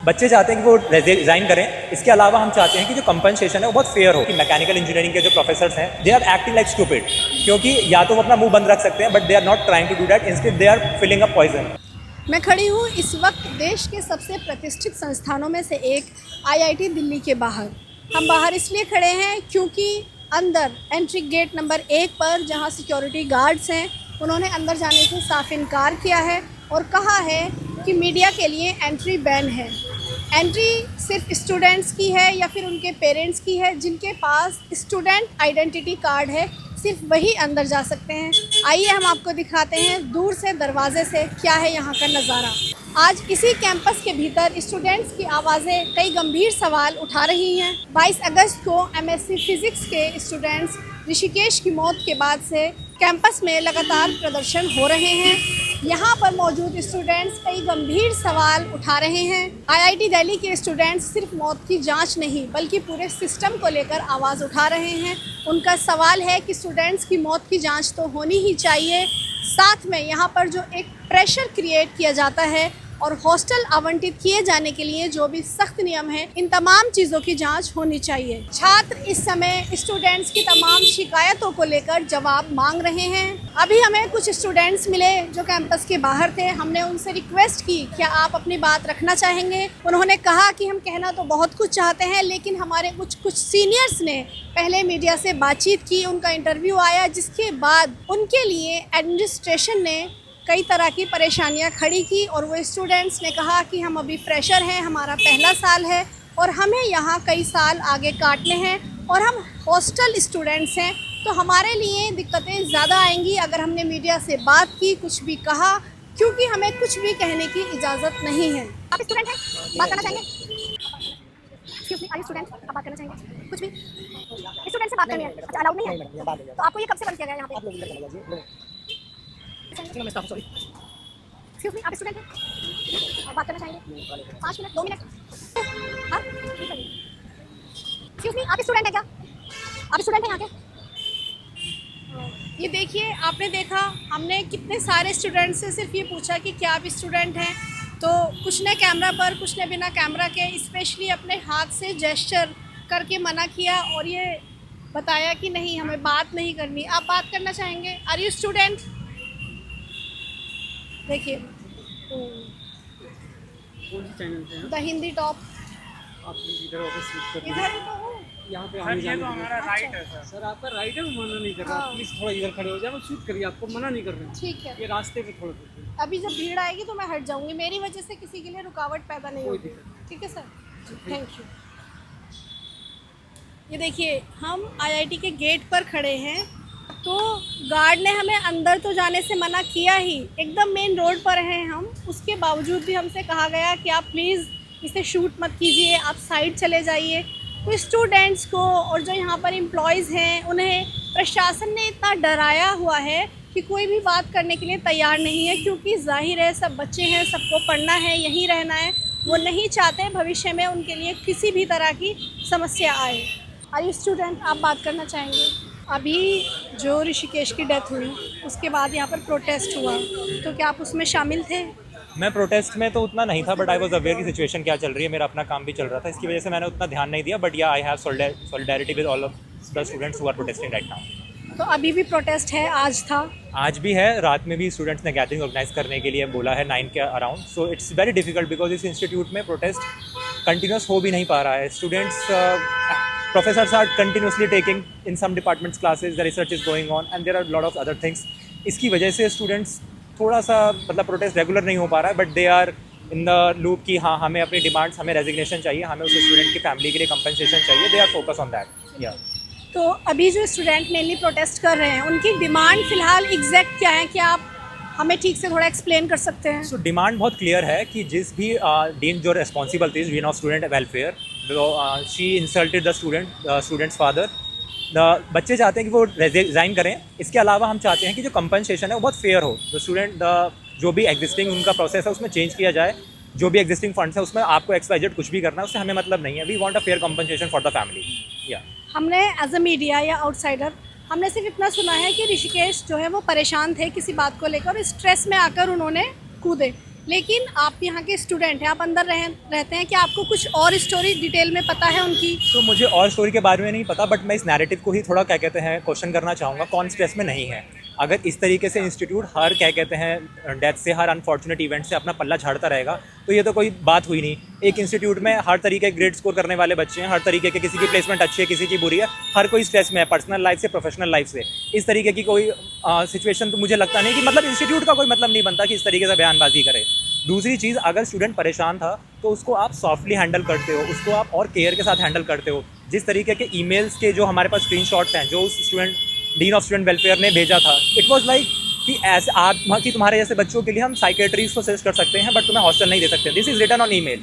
बच्चे चाहते हैं कि वो रिज़ाइन करें। इसके अलावा हम चाहते हैं कि जो कंपनसेशन है वो बहुत फेयर हो। कि मैकेनिकल इंजीनियरिंग के जो प्रोफेसर्स हैं they are acting like stupid, क्योंकि या तो वो अपना मुंह बंद रख सकते हैं but they are not trying to do that, instead they are filling up poison. मैं खड़ी हूँ इस वक्त देश के सबसे प्रतिष्ठित संस्थानों में से एक आईआईटी दिल्ली के बाहर। हम बाहर इसलिए खड़े हैं क्योंकि अंदर एंट्री गेट नंबर 1 पर जहाँ सिक्योरिटी गार्ड्स हैं उन्होंने अंदर जाने से साफ इनकार किया है और कहा है कि मीडिया के लिए एंट्री बैन है। एंट्री सिर्फ स्टूडेंट्स की है या फिर उनके पेरेंट्स की है, जिनके पास स्टूडेंट आइडेंटिटी कार्ड है सिर्फ वही अंदर जा सकते हैं। आइए हम आपको दिखाते हैं दूर से दरवाजे से क्या है यहाँ का नज़ारा। आज इसी कैंपस के भीतर स्टूडेंट्स की आवाज़ें कई गंभीर सवाल उठा रही हैं। 22 अगस्त को एमएससी फिज़िक्स के स्टूडेंट्स ऋषिकेश की मौत के बाद से कैंपस में लगातार प्रदर्शन हो रहे हैं। यहाँ पर मौजूद स्टूडेंट्स कई गंभीर सवाल उठा रहे हैं। आईआईटी दिल्ली के स्टूडेंट्स सिर्फ मौत की जांच नहीं बल्कि पूरे सिस्टम को लेकर आवाज़ उठा रहे हैं। उनका सवाल है कि स्टूडेंट्स की मौत की जांच तो होनी ही चाहिए, साथ में यहाँ पर जो एक प्रेशर क्रिएट किया जाता है और हॉस्टल आवंटित किए जाने के लिए जो भी सख्त नियम है, इन तमाम चीज़ों की जांच होनी चाहिए। छात्र इस समय स्टूडेंट्स की तमाम शिकायतों को लेकर जवाब मांग रहे हैं। अभी हमें कुछ स्टूडेंट्स मिले जो कैंपस के बाहर थे। हमने उनसे रिक्वेस्ट की, क्या आप अपनी बात रखना चाहेंगे? उन्होंने कहा कि हम कहना तो बहुत कुछ चाहते हैं, लेकिन हमारे कुछ सीनियर्स ने पहले मीडिया से बातचीत की, उनका इंटरव्यू आया, जिसके बाद उनके लिए एडमिनिस्ट्रेशन ने कई तरह की परेशानियां खड़ी की और वो स्टूडेंट्स ने कहा कि हम अभी फ्रेशर हैं, हमारा पहला साल है और हमें यहाँ कई साल आगे काटने हैं और हम हॉस्टल स्टूडेंट्स हैं, तो हमारे लिए दिक्कतें ज़्यादा आएंगी अगर हमने मीडिया से बात की, कुछ भी कहा, क्योंकि हमें कुछ भी कहने की इजाज़त नहीं है। आप स्टूडेंट हैं, बात करना चाहेंगे? Excuse me, are you student? आप बात करना चाहेंगे? कुछ भी स्टूडेंट से बात करनी है? अच्छा, अलाउड नहीं है? तो आपको ये कब से बंद किया गया यहाँ पे? एक्सक्यूज मी, आप स्टूडेंट हैं? आप बात करना चाहेंगे? 5 मिनट, 2 मिनट? हाँ, एक्सक्यूज मी, आप स्टूडेंट हैं क्या? आप स्टूडेंट हैं यहाँ के? ये देखिए, आपने देखा हमने कितने सारे स्टूडेंट से सिर्फ ये पूछा कि क्या आप स्टूडेंट हैं, तो कुछ ने कैमरा पर, कुछ ने बिना कैमरा के स्पेशली अपने हाथ से जेस्चर करके मना किया और ये बताया कि नहीं, हमें बात नहीं करनी। आप बात करना चाहेंगे? Are you student? देखिए, द हिंदी टॉप, आप इधर ऑफिस स्विच कर इधर ही तो हूँ। यहाँ पे सर ये तो हमारा राइट है सर। सर आपका राइट है, मैं मना नहीं कर रहा। हाँ। प्लीज थोड़ा इधर खड़े हो जाए, मैं शूट करिए, आपको मना नहीं कर रहे हैं। ठीक है, ये रास्ते पे थोड़ा सा अभी जब भीड़ आएगी तो मैं हट जाऊंगी, मेरी वजह से किसी के लिए रुकावट पैदा नहीं कोई होगी। दिक्कत ठीक है सर, थैंक यू। ये देखिए, हम आईआईटी के गेट पर खड़े हैं, तो गार्ड ने हमें अंदर तो जाने से मना किया ही, एकदम मेन रोड पर हैं हम, उसके बावजूद भी हमसे कहा गया कि आप प्लीज़ इसे शूट मत कीजिए, आप साइड चले जाइए। तो स्टूडेंट्स को और जो यहाँ पर एम्प्लॉयज़ हैं उन्हें प्रशासन ने इतना डराया हुआ है कि कोई भी बात करने के लिए तैयार नहीं है, क्योंकि जाहिर है सब बच्चे हैं, सबको पढ़ना है, यहीं रहना है। वो नहीं चाहते भविष्य में उनके लिए किसी भी तरह की समस्या आए। Are you student? आप बात करना चाहेंगे? अभी जो ऋषिकेश की डेथ हुई उसके बाद यहाँ पर प्रोटेस्ट हुआ, तो क्या आप उसमें शामिल थे? मैं प्रोटेस्ट में तो उतना नहीं था, बट आई वॉज अवेयर की सिचुएशन क्या चल रही है, मेरा अपना काम भी चल रहा था, इसकी वजह से मैंने उतना ध्यान नहीं दिया। But yeah I have solidarity with all of the students who are protesting right now. तो अभी भी प्रोटेस्ट है? आज था? आज भी है, रात में भी स्टूडेंट्स ने गैदरिंग ऑर्गेनाइज करने के लिए बोला है 9 के around. So it's very difficult because इस इंस्टीट्यूट में प्रोटेस्ट कंटिन्यूस हो भी नहीं पा रहा है। Students professors are continuously taking in some departments classes, the research is going on and there are a lot of other things. इसकी वजह से स्टूडेंट्स थोड़ा सा मतलब प्रोटेस्ट रेगुलर नहीं हो पा रहा है, but they are in the loop कि हाँ हमें अपनी डिमांड्स, हमें रेजिग्नेशन चाहिए, हमें उस स्टूडेंट की फैमिली के लिए कंपनसेशन चाहिए। They are focus on that. या तो अभी जो स्टूडेंट मेनली प्रोटेस्ट कर रहे हैं उनकी डिमांड फ़िलहाल एग्जैक्ट क्या है, क्या आप हमें ठीक से थोड़ा एक्सप्लेन कर सकते हैं? सो डिमांड बहुत क्लियर है कि जिस भी डीन जो रिस्पॉन्सिबल थी, dean of student welfare, she insulted the students father. बच्चे चाहते हैं कि वो रिज़ाइन करें। इसके अलावा हम चाहते हैं कि जो कंपनसेशन है वो बहुत फेयर हो। तो स्टूडेंट जो भी एग्जिस्टिंग उनका प्रोसेस है उसमें चेंज किया जाए, जो भी एग्जिस्टिंग फंड्स है उसमें आपको XYZ कुछ भी करना है उससे हमें मतलब नहीं है। We want a fair compensation for the family. या हमने एज अ मीडिया या आउटसाइडर हमने सिर्फ इतना सुना है कि ऋषिकेश जो है वो परेशान थे किसी बात को लेकर और स्ट्रेस में आकर उन्होंने कूदे, लेकिन आप यहाँ के स्टूडेंट हैं, आप अंदर रहते हैं, क्या आपको कुछ और स्टोरी डिटेल में पता है उनकी? तो मुझे और स्टोरी के बारे में नहीं पता, बट मैं इस नैरेटिव को ही थोड़ा क्या कहते हैं क्वेश्चन करना चाहूँगा। कौन स्ट्रेस में नहीं है? अगर इस तरीके से इंस्टीट्यूट हर क्या कहते हैं डेथ से, हर अनफॉर्चुनेट इवेंट से अपना पल्ला झाड़ता रहेगा तो ये तो कोई बात हुई नहीं। एक इंस्टीट्यूट में हर तरीके के ग्रेड स्कोर करने वाले बच्चे हैं, हर तरीके के, किसी की प्लेसमेंट अच्छी है, किसी की बुरी है, हर कोई स्ट्रेस में है, पर्सनल लाइफ से प्रोफेशनल लाइफ से। इस तरीके की कोई सिचुएशन तो मुझे लगता नहीं कि मतलब इंस्टीट्यूट का कोई मतलब नहीं बनता कि इस तरीके से बयानबाजी करे। दूसरी चीज़, अगर स्टूडेंट परेशान था तो उसको आप सॉफ्टली हैंडल करते हो, उसको आप और केयर के साथ हैंडल करते हो। जिस तरीके के ईमेल्स के जो हमारे पास स्क्रीनशॉट्स हैं जो उस student dean of student welfare ने भेजा था, इट वाज लाइक कि ऐसे आप कि तुम्हारे जैसे बच्चों के लिए हम साइकेट्रिस्ट को सजेस्ट कर सकते हैं बट तुम्हें हॉस्टल नहीं दे सकते। This is written on email.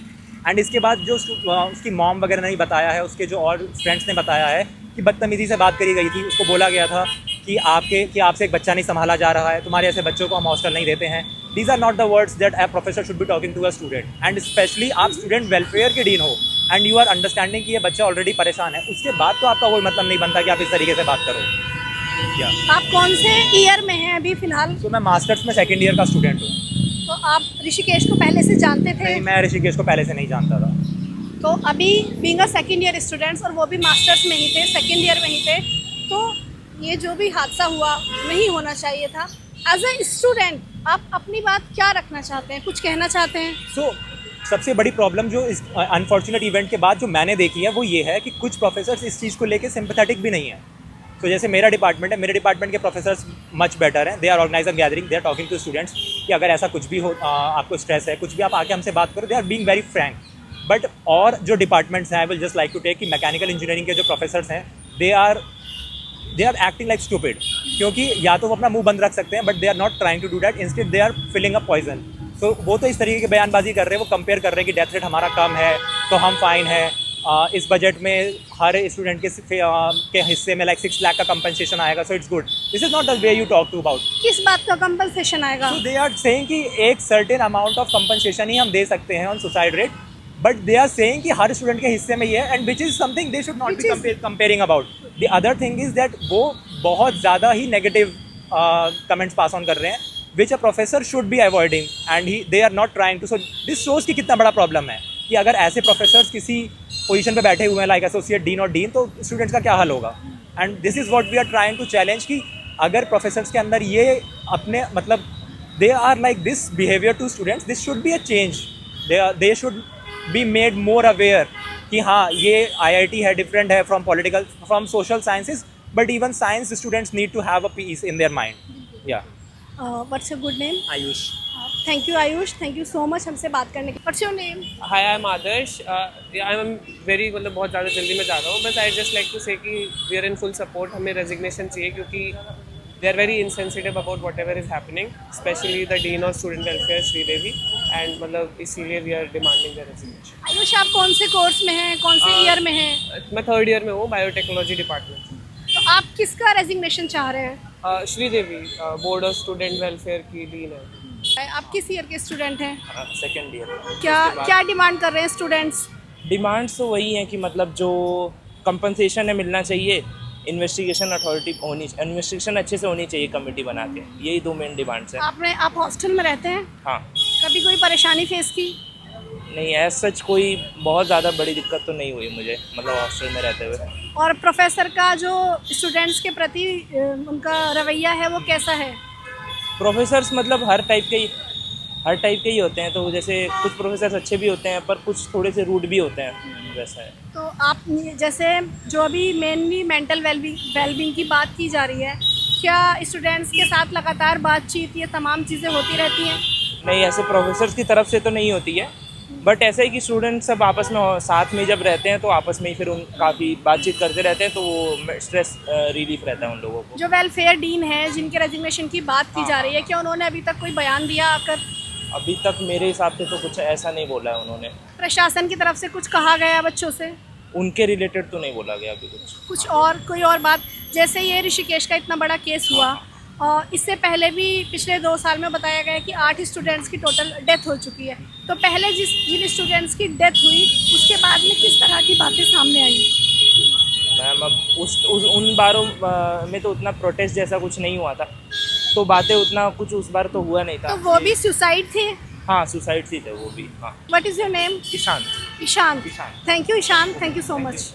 And इसके बाद जो उसकी मॉम वगैरह ने बताया है, उसके जो और फ्रेंड्स ने बताया है कि बदतमीज़ी से बात करी गई थी, उसको बोला गया था कि आपसे एक बच्चा नहीं संभाला जा रहा है, तुम्हारे ऐसे बच्चों को हम हॉस्टल नहीं देते हैं। These are not the words that a professor should be talking to a student. And specially आप स्टूडेंट वेलफेयर के डीन हो एंड यू आर अंडरस्टैंडिंग कि ये बच्चा ऑलरेडी परेशान है, उसके बाद तो आपका कोई मतलब नहीं बनता कि आप इस तरीके से बात करो। क्या आप कौन से ईयर में हैं अभी फ़िलहाल? तो मैं मास्टर्स में सेकेंड ईयर का स्टूडेंट हूँ। तो आप ऋषिकेश को पहले से जानते थे? नहीं, मैं ऋषिकेश को पहले से नहीं जानता था। तो अभी being a second year students, और वो भी मास्टर्स में ही थे, सेकेंड ईयर में ही थे, तो ये जो भी हादसा हुआ नहीं होना चाहिए था। एज अ स्टूडेंट आप अपनी बात क्या रखना चाहते हैं, कुछ कहना चाहते हैं? सबसे बड़ी प्रॉब्लम जो इस अनफॉर्चुनेट इवेंट के बाद जो मैंने देखी है वो ये है कि कुछ प्रोफेसर्स इस चीज़ को लेके सिंपैथेटिक भी नहीं है। तो जैसे मेरा डिपार्टमेंट है, मेरे डिपार्टमेंट के प्रोफेसर्स मच बेटर हैं। They are organize gathering, they are talking to students कि अगर ऐसा कुछ भी हो, आपको स्ट्रेस है, कुछ भी आप आके हमसे बात करो, they are being very frank. But और जो डिपार्टमेंट्स हैं, I will just like to take कि मैकेनिकल इंजीनियरिंग के जो प्रोफेसर्स हैं, they are acting like stupid. क्योंकि या तो वो अपना मुंह बंद रख सकते हैं but they are not trying to do that, instead they are filling a poison. तो वो तो इस तरीके की बयानबाजी कर रहे हैं, वो कंपेयर कर रहे हैं कि डेथ रेट हमारा कम है तो हम फाइन है, इस बजट में हर स्टूडेंट के हिस्से में लाइक 6 लाख का कंपनसेशन आएगा, so it's good. This is not the way you talk to about. किस बात का कंपनसेशन आएगा? सो दे आर सेइंग कि एक सर्टेन अमाउंट ऑफ कंपनसेशन ही हम दे सकते हैं on suicide rate, but they are saying कि हर स्टूडेंट के हिस्से में ये है, and which is something they should not be comparing about. The other thing is that वो बहुत ज़्यादा ही नेगेटिव कमेंट्स पास ऑन कर रहे हैं which a professor should be avoiding, and they are not trying to. So this shows कि कितना बड़ा प्रॉब्लम है कि अगर ऐसे प्रोफेसर्स किसी पोजीशन पे बैठे हुए हैं लाइक एसोसिएट डीन और डीन, तो स्टूडेंट्स का क्या हल होगा? And this is what we are trying to challenge कि अगर प्रोफेसर्स के अंदर ये अपने मतलब they are like this behaviour to students, this should be a change. They should be made more aware कि हाँ ये IIT है, डिफरेंट है from social sciences, but even science students need to have a piece in their mind. या what's your good name? Ayush. Thank you Ayush, thank you so much हमसे बात करने के लिए। What's your name? Hi, I am Adarsh. I am very मतलब बहुत ज़्यादा जल्दी में जा रहा हूँ, बस I just like to say कि we are in full support. हमें रेजिग्नेशन चाहिए क्योंकि they are very insensitive about whatever is happening, specially the dean of student welfare Sridevi, and मतलब इसीलिए we are demanding the resignation. Ayush, आप कौन से course में हैं, कौन से ईयर में हैं? मैं थर्ड ईयर में हूँ, बायोटेक्नोलॉजी डिपार्टमेंट। तो आप किसका रेजिग्नेशन चाह रहे हैं? Sridevi board of student welfare की डीन है। आप किस ईयर के स्टूडेंट हैं? Second year. क्या डिमांड कर रहे हैं स्टूडेंट्स? डिमांड्स तो वही हैं कि मतलब जो कंपनसेशन है मिलना चाहिए, इन्वेस्टिगेशन अथॉरिटी इन्वेस्टिगेशन अच्छे से होनी चाहिए कमेटी बना के, यही 2 मेन डिमांड्स हैं। आप हॉस्टल में रहते हैं? हाँ। कभी कोई परेशानी फेस की? नहीं, ऐसा सच कोई बहुत ज़्यादा बड़ी दिक्कत तो नहीं हुई मुझे, मतलब हॉस्टल में रहते हुए। और प्रोफेसर का जो स्टूडेंट्स के प्रति उनका रवैया है वो कैसा है? प्रोफेसर्स मतलब हर टाइप के ही होते हैं, तो जैसे कुछ प्रोफेसर्स अच्छे भी होते हैं पर कुछ थोड़े से रूड भी होते हैं, वैसा है। तो आप जैसे जो अभी मेनली मेंटल वेलबींग की बात की जा रही है, क्या स्टूडेंट्स के साथ लगातार बातचीत, ये तमाम चीज़ें होती रहती हैं? नहीं, ऐसे प्रोफेसर्स की तरफ से तो नहीं होती है, बट ऐसा ही कि स्टूडेंट सब आपस में साथ में जब रहते हैं तो आपस में ही फिर काफ़ी बातचीत करते रहते हैं, तो वो स्ट्रेस रिलीफ रहता है उन लोगों को। जो वेलफेयर डीन है जिनके रेजिग्नेशन की बात की जा रही है, क्या उन्होंने अभी तक कोई बयान दिया आकर? अभी तक मेरे हिसाब से तो कुछ ऐसा नहीं बोला है उन्होंने। प्रशासन की तरफ से कुछ कहा गया बच्चों से? उनके रिलेटेड तो नहीं बोला गया अभी कुछ और कोई और बात? जैसे ये ऋषिकेश का इतना बड़ा केस हुआ, और इससे पहले भी पिछले 2 साल में बताया गया कि 8 स्टूडेंट्स की टोटल डेथ हो चुकी है। तो पहले जिन स्टूडेंट्स की डेथ हुई उसके बाद में किस तरह की बातें सामने आई? मैम, अब उन बारों में तो उतना प्रोटेस्ट जैसा कुछ नहीं हुआ था, तो बातें उतना कुछ उस बार तो हुआ नहीं था। तो वो भी सुसाइड थे? हाँ सुसाइड ही थे वो भी। हाँ what is your name? Ishan. Ishan. Ishan. Thank you Ishan, thank you so much.